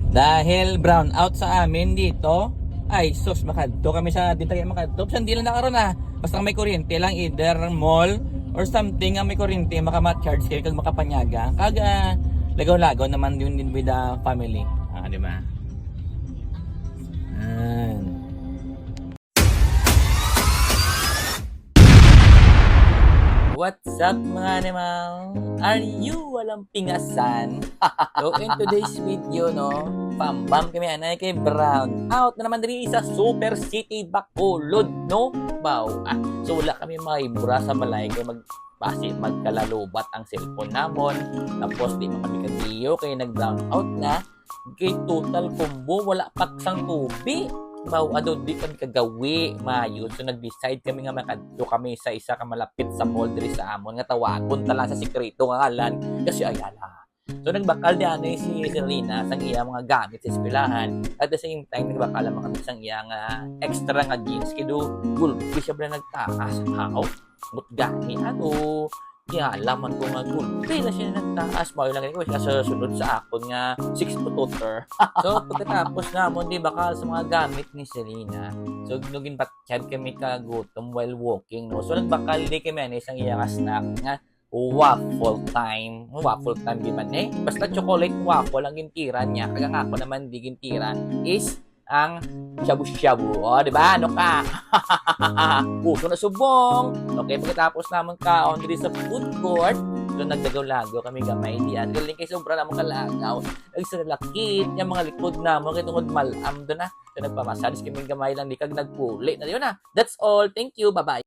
Dahil brown out sa amin dito, ay sus, makadto kami sa dito kaya makadto. Hindi lang nakaroon na. Basta may kuryente lang, either mall or something ang may kuryente, maka-charge kayo kag makapanyaga. Kaga lagaw-lagaw naman din with the family. Di ba? What's up mga animal? Are you walang pingasan? So in today's video, no, pambam kami anay kay Brown out na naman diri sa Super City Bacolod, no? Wow. So wala kami maibura sa balay kay magkalalubat ang cellphone namon. Tapos di man kami kagiyo kay nag-brown out na. Kay total combo wala paksang tubi. Wow, di kami kagawi mayo. So nag-decide kami nga makadto kami sa isa ka malapit sa mall diri sa amon nga tawagon ta lang sa sekreto nga ngalan kasi ayala. So nagbakal diyan si Selena sang iya mga gamit sa eskwelahan. At the same time nagbakal man kami sang iya nga extra nga jeans kido gulpi siya bala nagtaas. How? Mut gani kaya laman ko nga gulpi na siya nagtaas. Mayo lang ko siya sa sunod sa akon nga 6-footer. So pagkatapos namon di bakal sa mga gamit ni Selena. So nugin patsyad kami kagutom while walking, no. So nagbakal di kami isang iya nga snack nga waffle time. Waffle time di man basta chocolate waffle ang gintiran niya. Kaya nga ako naman di gintiran is ang shabu-shabu. O, di ba? Ano ka? Puso na subong. Okay, pagkatapos naman kaon dito sa food court, so nagdagaw-lagaw kami gamay diyan. Galing kay sobra namang kalagaw. Nagsalakit, yung mga likod namon kay tungod malam doon na. So nagpamasadis kami gamay lang, di kag nagpuli. Na yun na. That's all. Thank you. Bye-bye.